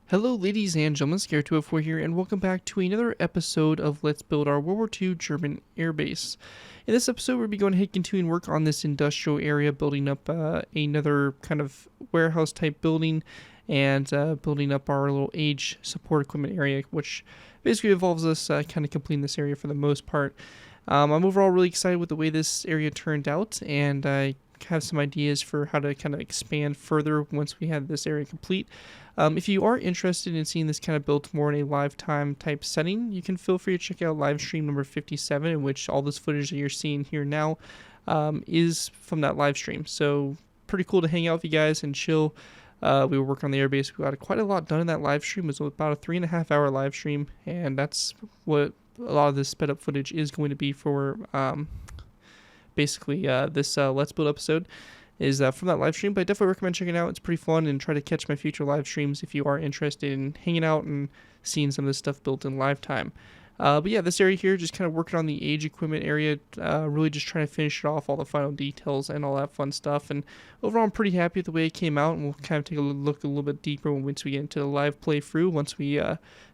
Hello ladies and gentlemen, Scare204 here, and welcome back to another episode of Let's Build Our World War II German Airbase. In this episode, we'll be going ahead and continuing work on this industrial area, building up another kind of warehouse type building, and building up our little age support equipment area, which basically involves us kind of completing this area for the most part. I'm overall really excited with the way this area turned out, and I have some ideas for how to kind of expand further once we have this area complete. If you are interested in seeing this kind of built more in a live time type setting, you can feel free to check out live stream number 57, in which all this footage that you're seeing here now is from that live stream. So pretty cool to hang out with you guys and chill. We were working on the airbase. We got quite a lot done in that live stream. It was about a 3.5 hour live stream, and that's what a lot of this sped up footage is going to be for basically this Let's Build episode is from that live stream, but I definitely recommend checking it out. It's pretty fun, and try to catch my future live streams if you are interested in hanging out and seeing some of this stuff built in live time. But yeah, this area here, just kind of working on the age equipment area, really just trying to finish it off, all the final details and all that fun stuff. And overall, I'm pretty happy with the way it came out, and we'll kind of take a look a little bit deeper once we get into the live playthrough, once we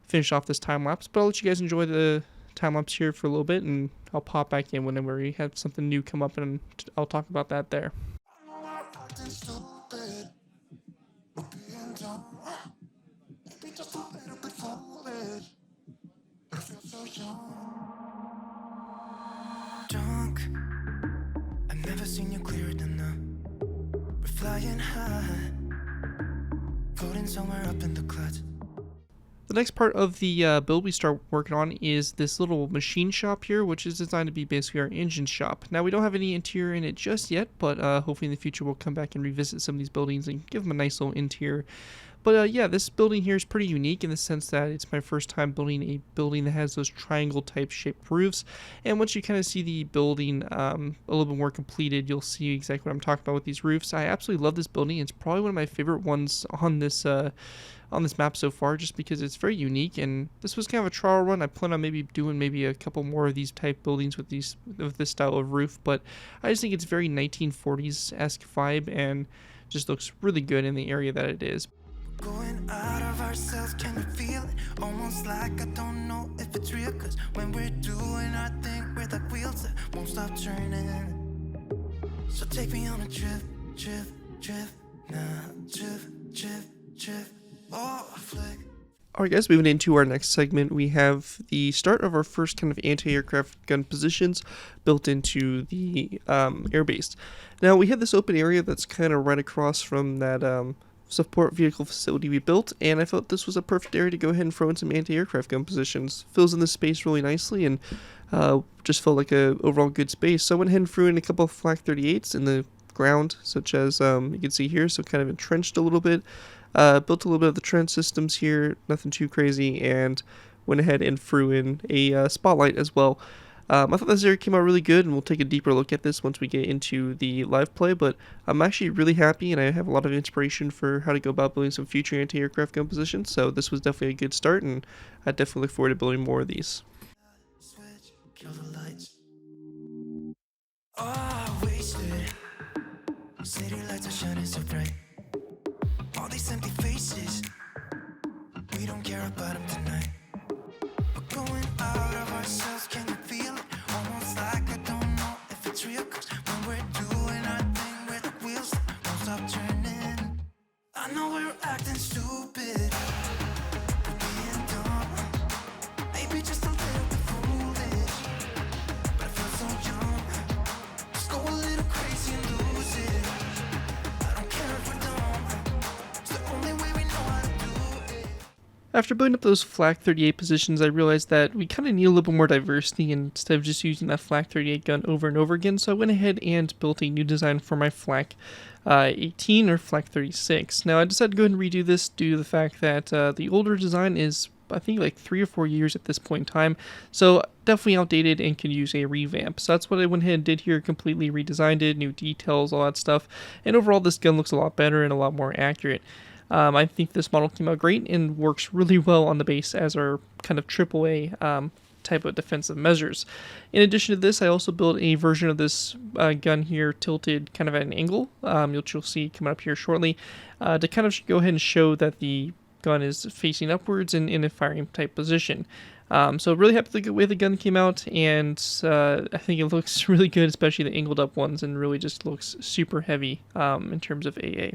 finish off this time lapse. But I'll let you guys enjoy the time lapse here for a little bit, and I'll pop back in whenever we have something new come up, and I'll talk about that there. Drunk, I've never seen you clearer than now. We're flying high, floating somewhere up in the clouds. The next part of the build we start working on is this little machine shop here, which is designed to be basically our engine shop. Now, we don't have any interior in it just yet, but hopefully in the future we'll come back and revisit some of these buildings and give them a nice little interior. But yeah, this building here is pretty unique in the sense that it's my first time building a building that has those triangle type shaped roofs. And once you kind of see the building a little bit more completed, you'll see exactly what I'm talking about with these roofs. I absolutely love this building. It's probably one of my favorite ones on this map so far, just because it's very unique. And this was kind of a trial run. I plan on doing a couple more of these type buildings with this style of roof, but I just think it's very 1940s-esque vibe and just looks really good in the area that it is. Going out of ourselves, can you feel it? Almost like I don't know if it's real, cause when we're doing our thing, we're like wheels that won't stop turning. So take me on a trip, now, trip, oh, flick. Alright guys, moving into our next segment, we have the start of our first kind of anti-aircraft gun positions built into the airbase. Now, we have this open area that's kind of right across from that support vehicle facility we built, and I felt this was a perfect area to go ahead and throw in some anti-aircraft gun positions. Fills in the space really nicely, and just felt like a overall good space. So I went ahead and threw in a couple of Flak 38s in the ground, such as you can see here, so kind of entrenched a little bit. Built a little bit of the trench systems here, nothing too crazy, and went ahead and threw in a spotlight as well. I thought this area came out really good, and we'll take a deeper look at this once we get into the live play, but I'm actually really happy, and I have a lot of inspiration for how to go about building some future anti-aircraft gun positions, so this was definitely a good start, and I definitely look forward to building more of these. Switch, kill the lights. Oh, wasted. City lights are shining so bright. All these empty faces, we don't care about them tonight. We're going out of ourselves, can you feel it? Almost like I don't know if it's real, cause when we're doing our thing, we're the wheels that won't stop turning. I know we're acting stupid, we're being dumb, maybe just a little bit foolish, but I feel so young. Just go a little crazy and lose it. I don't care if we're dumb, it's the only way we know how to do it. After building up those Flak 38 positions, I realized that we kind of need a little bit more diversity instead of just using that Flak 38 gun over and over again, so I went ahead and built a new design for my Flak 18 or Flak 36. Now, I decided to go ahead and redo this due to the fact that the older design is, I think, like 3 or 4 years at this point in time, so definitely outdated and could use a revamp. So that's what I went ahead and did here, completely redesigned it, new details, all that stuff, and overall this gun looks a lot better and a lot more accurate. I think this model came out great and works really well on the base as our kind of AAA type of defensive measures. In addition to this, I also built a version of this gun here tilted kind of at an angle, which you'll see coming up here shortly, to kind of go ahead and show that the gun is facing upwards and in a firing type position. So really happy with the way the gun came out, and I think it looks really good, especially the angled up ones, and really just looks super heavy in terms of AA.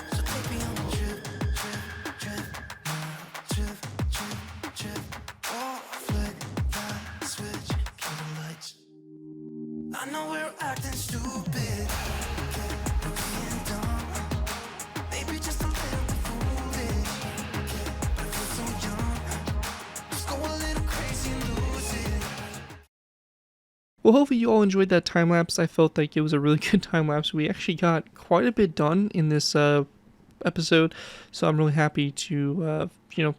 So take me on a trip, oh, flick that switch, kill the lights. I know we're acting stupid, we're being dumb, maybe just a little bit foolish, but I feel so young, just go a little crazy and lose it. Well, hopefully you all enjoyed that time lapse. I felt like it was a really good time lapse. We actually got quite a bit done in this episode, so I'm really happy to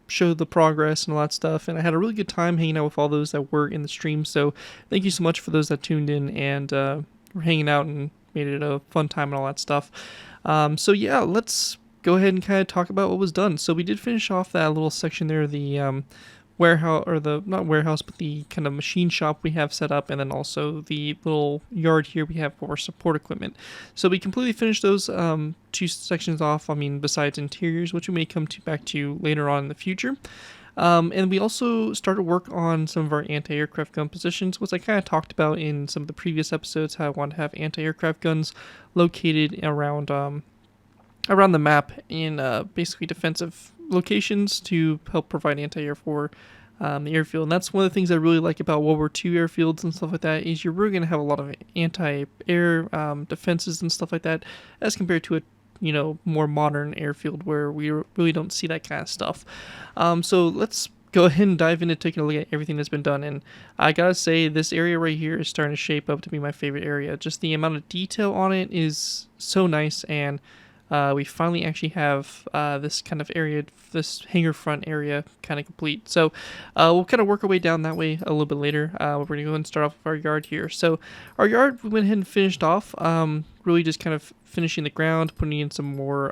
show the progress and all that stuff. And I had a really good time hanging out with all those that were in the stream. So thank you so much for those that tuned in and were hanging out and made it a fun time and all that stuff. So yeah, let's go ahead and kind of talk about what was done. So we did finish off that little section there, the warehouse, or the not warehouse, but the kind of machine shop we have set up, and then also the little yard here we have for support equipment. So we completely finished those two sections off. I mean, besides interiors, which we may come back to later on in the future. And we also started work on some of our anti-aircraft gun positions, which I kind of talked about in some of the previous episodes, how I want to have anti-aircraft guns located around the map in basically defensive locations to help provide anti-air for the airfield. And that's one of the things I really like about World War II airfields and stuff like that, is you're really going to have a lot of anti-air defenses and stuff like that, as compared to a more modern airfield where we really don't see that kind of stuff. So let's go ahead and dive into taking a look at everything that's been done. And I gotta say, this area right here is starting to shape up to be my favorite area. Just the amount of detail on it is so nice, and we finally actually have this kind of area, this hangar front area, kind of complete. So we'll kind of work our way down that way a little bit later. We're going to go and start off with our yard here. So our yard, we went ahead and finished off, really just kind of finishing the ground, putting in some more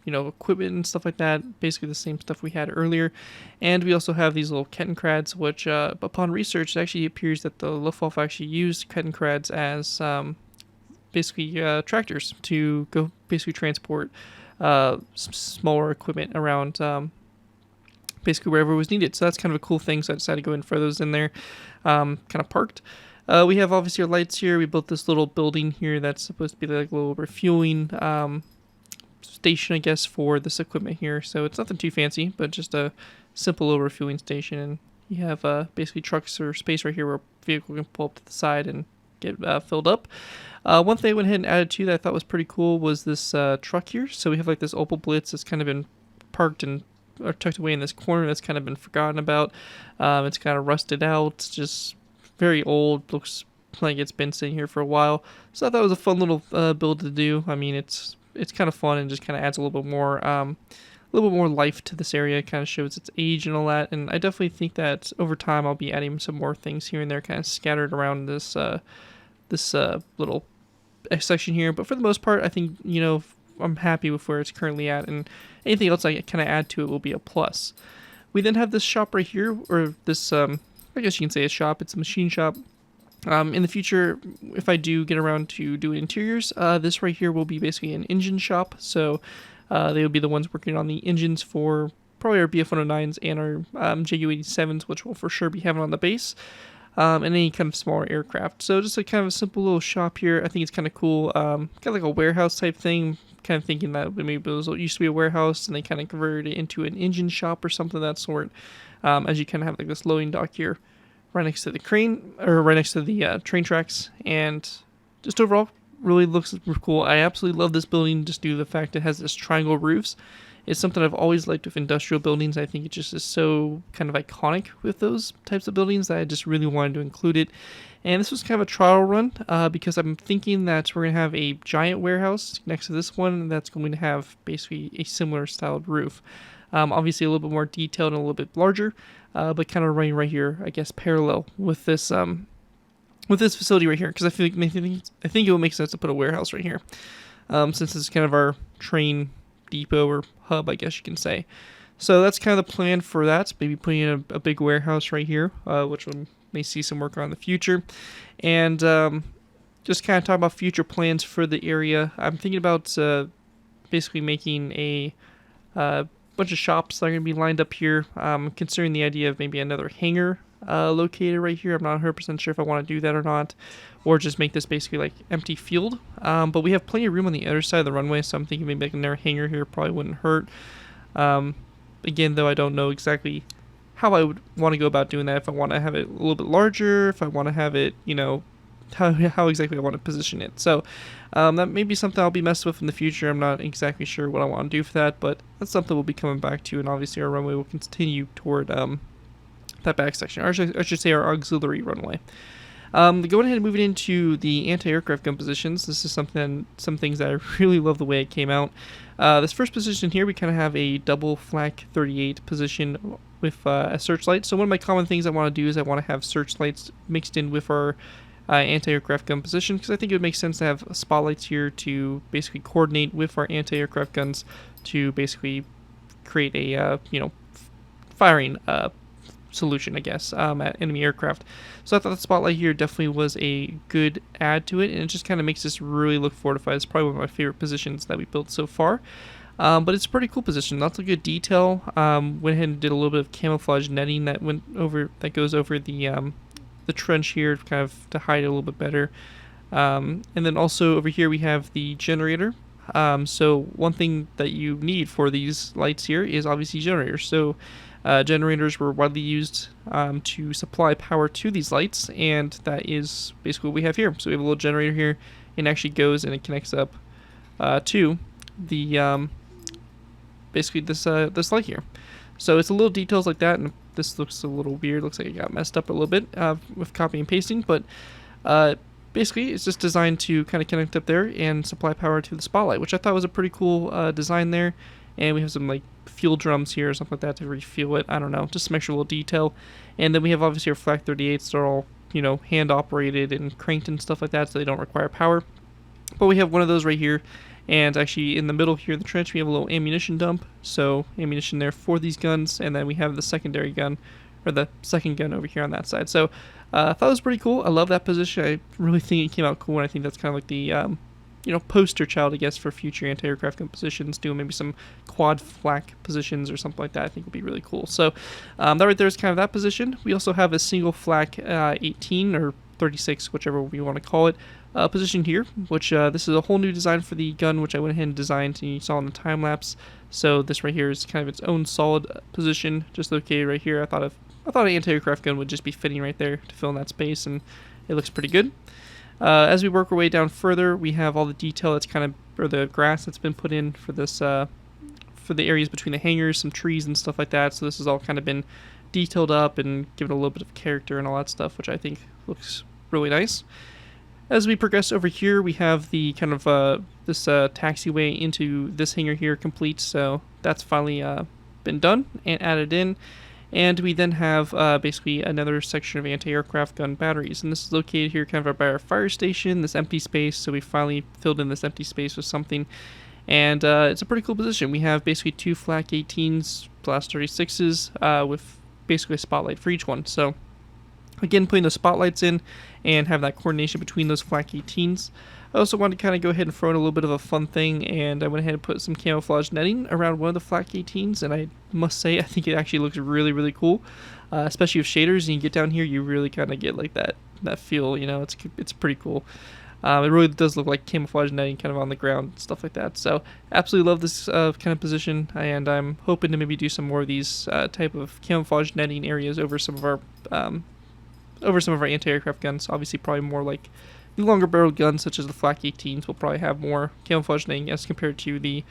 equipment and stuff like that, basically the same stuff we had earlier. And we also have these little Kettenkrads, which upon research, it actually appears that the Luftwaffe actually used Kettenkrads as basically tractors to go basically transport smaller equipment around basically wherever it was needed. So that's kind of a cool thing. So I decided to go and throw those in there, kind of parked. We have obviously our lights here. We built this little building here that's supposed to be like a little refueling station, I guess, for this equipment here. So it's nothing too fancy, but just a simple little refueling station. And you have basically trucks or space right here where a vehicle can pull up to the side and get filled up. One thing I went ahead and added to that I thought was pretty cool was this truck here. So we have like this Opel Blitz that's kind of been parked and or tucked away in this corner that's kind of been forgotten about. It's kind of rusted out. It's just very old. Looks like it's been sitting here for a while. So I thought it was a fun little build to do. I mean, it's kind of fun and just kind of adds a little bit more life to this area. It kind of shows its age and all that. And I definitely think that over time I'll be adding some more things here and there, kind of scattered around this little section here. But for the most part, I think I'm happy with where it's currently at, and anything else I kind of add to it will be a plus. We then have this shop right here, or this I guess you can say a shop. It's a machine shop. In the future, if I do get around to doing interiors, this right here will be basically an engine shop. So they will be the ones working on the engines for probably our BF-109s and our JU-87s, which we'll for sure be having on the base, and any kind of smaller aircraft. So just a kind of a simple little shop here. I think it's kind of cool, kind of like a warehouse type thing. Kind of thinking that maybe it used to be a warehouse and they kind of converted it into an engine shop or something of that sort. As you kind of have like this loading dock here, right next to the crane, or right next to the train tracks, and just overall really looks cool. I absolutely love this building just due to the fact it has this triangle roofs. is something I've always liked with industrial buildings. I think it just is so kind of iconic with those types of buildings that I just really wanted to include it. And this was kind of a trial run because I'm thinking that we're going to have a giant warehouse next to this one that's going to have basically a similar styled roof. Obviously a little bit more detailed and a little bit larger, but kind of running right here, I guess, parallel with this facility right here, because I think it would make sense to put a warehouse right here, since it's kind of our train depot or hub, I guess you can say. So that's kind of the plan for that. Maybe putting in a big warehouse right here, which we may see some work on in the future, and just kind of talk about future plans for the area. I'm thinking about basically making a bunch of shops that are going to be lined up here. Considering the idea of maybe another hangar located right here. I'm not 100% sure if I want to do that or not, or just make this basically like empty field. But we have plenty of room on the other side of the runway, so I'm thinking maybe like another hangar here probably wouldn't hurt. Again, though, I don't know exactly how I would want to go about doing that. If I want to have it a little bit larger, if I want to have it, how exactly I want to position it. So that may be something I'll be messing with in the future. I'm not exactly sure what I want to do for that, but that's something we'll be coming back to, and obviously our runway will continue toward that back section, or I should say our auxiliary runway. Going ahead and moving into the anti-aircraft gun positions. This is some things that I really love the way it came out. This first position here, we kind of have a double flak 38 position with a searchlight. So one of my common things I want to do is I want to have searchlights mixed in with our anti-aircraft gun position, because I think it would make sense to have spotlights here to basically coordinate with our anti-aircraft guns to basically create a firing solution, I guess, at enemy aircraft. So I thought the spotlight here definitely was a good add to it, and it just kind of makes this really look fortified. It's probably one of my favorite positions that we built so far. But it's a pretty cool position. Lots of good detail. Went ahead and did a little bit of camouflage netting that goes over the trench here, kind of to hide it a little bit better. And then also over here we have the generator. So one thing that you need for these lights here is obviously generators. So generators were widely used to supply power to these lights, and that is basically what we have here. So we have a little generator here, and actually goes and it connects up to the basically this light here. So it's a little details like that, and this looks a little weird. Looks like it got messed up a little bit with copy and pasting, but basically it's just designed to kind of connect up there and supply power to the spotlight, which I thought was a pretty cool design there. And we have some like fuel drums here or something like that to refuel it. I don't know, just some extra little detail. And then we have obviously our flak 38s. They're all hand operated and cranked and stuff like that, so they don't require power. But we have one of those right here. And actually in the middle here in the trench we have a little ammunition dump, so ammunition there for these guns. And then we have the secondary gun, or the second gun over here on that side. So I thought it was pretty cool. I love that position. I really think it came out cool, and I think that's kind of like the poster child, I guess, for future anti-aircraft gun positions. Doing maybe some quad flak positions or something like that, I think would be really cool. So that right there is kind of that position. We also have a single flak 18 or 36, whichever we want to call it, position here, which this is a whole new design for the gun, which I went ahead and designed, and you saw in the time lapse. So this right here is kind of its own solid position, just located right here. I thought an anti-aircraft gun would just be fitting right there to fill in that space, and it looks pretty good. As we work our way down further, we have all the detail that's or the grass that's been put in for this, for the areas between the hangars, some trees and stuff like that. So this has all kind of been detailed up and given a little bit of character and all that stuff, which I think looks really nice. As we progress over here, we have the kind of this taxiway into this hangar here complete. So that's finally been done and added in. And we then have basically another section of anti-aircraft gun batteries. And this is located here kind of by our fire station, this empty space. So we finally filled in this empty space with something. And it's a pretty cool position. We have basically two flak 18s, plus 36s with basically a spotlight for each one. So again, putting the spotlights in and have that coordination between those flak 18s. I also wanted to kind of go ahead and throw in a little bit of a fun thing, and I went ahead and put some camouflage netting around one of the flak 18s, and I must say I think it actually looks really, really cool, especially with shaders. And you get down here, you really kind of get like that feel, it's pretty cool. It really does look like camouflage netting kind of on the ground, stuff like that. So absolutely love this kind of position, and I'm hoping to maybe do some more of these type of camouflage netting areas over some of our anti-aircraft guns. Obviously probably more like the longer barreled guns such as the flak 18s will probably have more camouflage netting as compared to the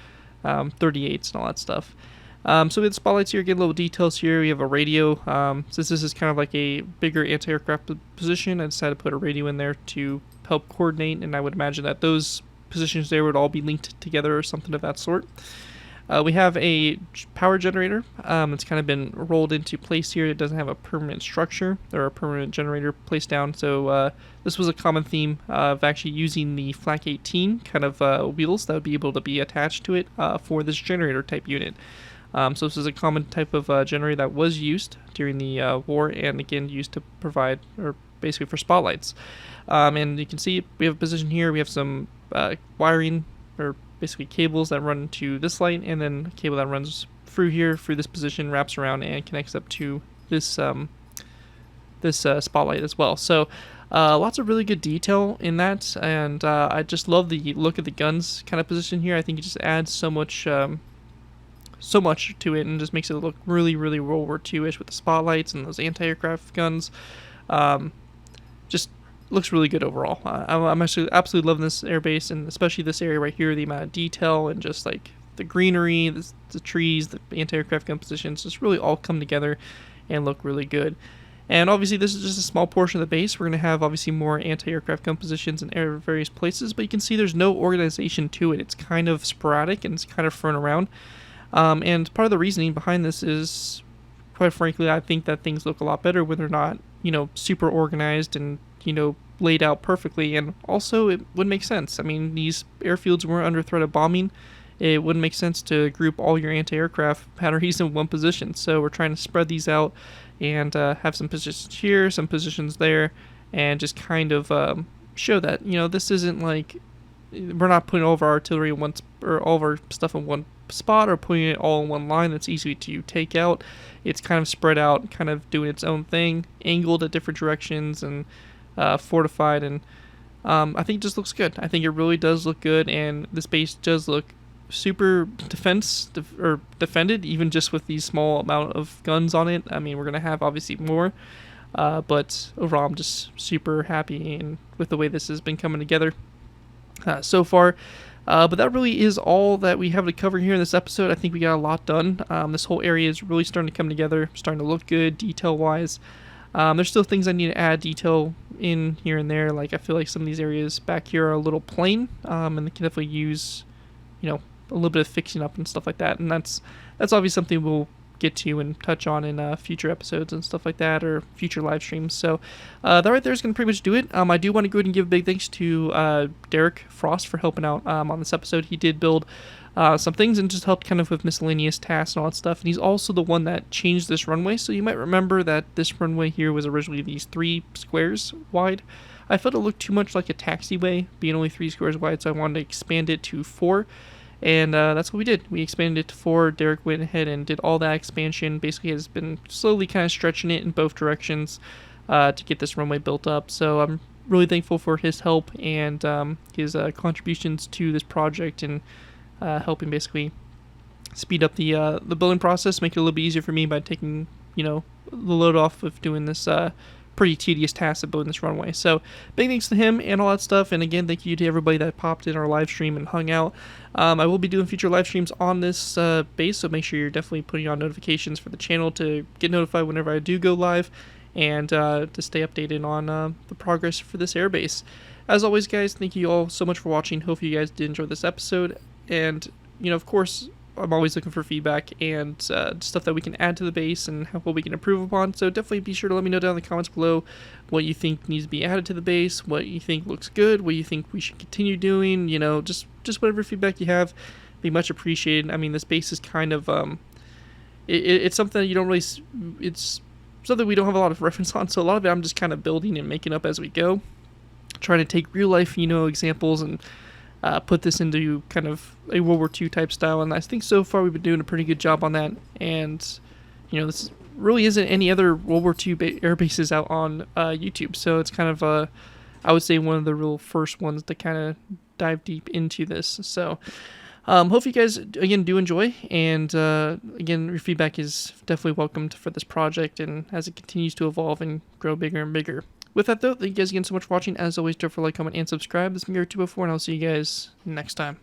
38s and all that stuff. So we have the spotlights here, get little details here. We have a radio. Since this is kind of like a bigger anti-aircraft position, I decided to put a radio in there to help coordinate, and I would imagine that those positions there would all be linked together or something of that sort. We have a power generator that's kind of been rolled into place here. It doesn't have a permanent structure or a permanent generator placed down. So this was a common theme of actually using the Flak 18 kind of wheels that would be able to be attached to it for this generator type unit. So this is a common type of generator that was used during the war, and again used to provide, or basically for spotlights. And you can see we have a position here. We have some wiring, or basically cables that run to this light, and then a cable that runs through here, through this position, wraps around and connects up to this spotlight as well. So lots of really good detail in that, and I just love the look of the guns kind of position here. I think it just adds so much to it, and just makes it look really, really World War II-ish with the spotlights and those anti-aircraft guns. Just looks really good overall. I'm actually absolutely loving this airbase, and especially this area right here, the amount of detail and just like the greenery, the trees, the anti-aircraft gun positions, just really all come together and look really good. And obviously this is just a small portion of the base. We're going to have obviously more anti-aircraft gun positions in various places, but you can see there's no organization to it. It's kind of sporadic and it's kind of thrown around. And part of the reasoning behind this is, quite frankly, I think that things look a lot better when they're not, super organized and, laid out perfectly. And also, it would make sense. I mean, these airfields weren't under threat of bombing. It wouldn't make sense to group all your anti-aircraft batteries in one position. So we're trying to spread these out and have some positions here, some positions there, and just kind of show that, this isn't like, we're not putting all of our artillery in one, or all of our stuff in one spot, or putting it all in one line that's easy to take out. It's kind of spread out, kind of doing its own thing, angled at different directions, and fortified, and I think it just looks good. I think it really does look good, and this base does look super defended, even just with these small amount of guns on it. I mean, we're gonna have obviously more, but overall I'm just super happy and with the way this has been coming together so far. But that really is all that we have to cover here in this episode. I think we got a lot done. This whole area is really starting to come together, starting to look good detail wise. There's still things I need to add detail in here and there. Like, I feel like some of these areas back here are a little plain, and they can definitely use, a little bit of fixing up and stuff like that. And that's obviously something we'll get to and touch on in future episodes and stuff like that, or future live streams. So that right there is going to pretty much do it. I do want to go ahead and give a big thanks to Derek Frost for helping out on this episode. He did build some things and just helped kind of with miscellaneous tasks and all that stuff. And he's also the one that changed this runway. So you might remember that this runway here was originally these 3 squares wide. I felt it looked too much like a taxiway, being only 3 squares wide, so I wanted to expand it to 4. And that's what we did. We expanded it to 4. Derek went ahead and did all that expansion. Basically has been slowly kind of stretching it in both directions to get this runway built up. So I'm really thankful for his help and his contributions to this project, and helping basically speed up the building process, make it a little bit easier for me by taking, the load off of doing this pretty tedious task of building this runway. So big thanks to him and all that stuff. And again, thank you to everybody that popped in our live stream and hung out. I will be doing future live streams on this base, so make sure you're definitely putting on notifications for the channel to get notified whenever I do go live, and to stay updated on the progress for this airbase. As always, guys, thank you all so much for watching. Hope you guys did enjoy this episode. And, of course, I'm always looking for feedback and stuff that we can add to the base and what we can improve upon. So definitely be sure to let me know down in the comments below what you think needs to be added to the base, what you think looks good, what you think we should continue doing. Just whatever feedback you have, be much appreciated. I mean, this base is kind of it's something that you don't really. It's something we don't have a lot of reference on. So a lot of it I'm just kind of building and making up as we go, trying to take real life examples and put this into kind of a World War II type style, and I think so far we've been doing a pretty good job on that. And this really isn't any other World War II air bases out on YouTube, so it's kind of I would say one of the real first ones to kind of dive deep into this. So hope you guys again do enjoy, and again, your feedback is definitely welcomed for this project, and as it continues to evolve and grow bigger and bigger. With that, though, thank you guys again so much for watching. As always, don't forget to like, comment, and subscribe. This has been WW2 and I'll see you guys next time.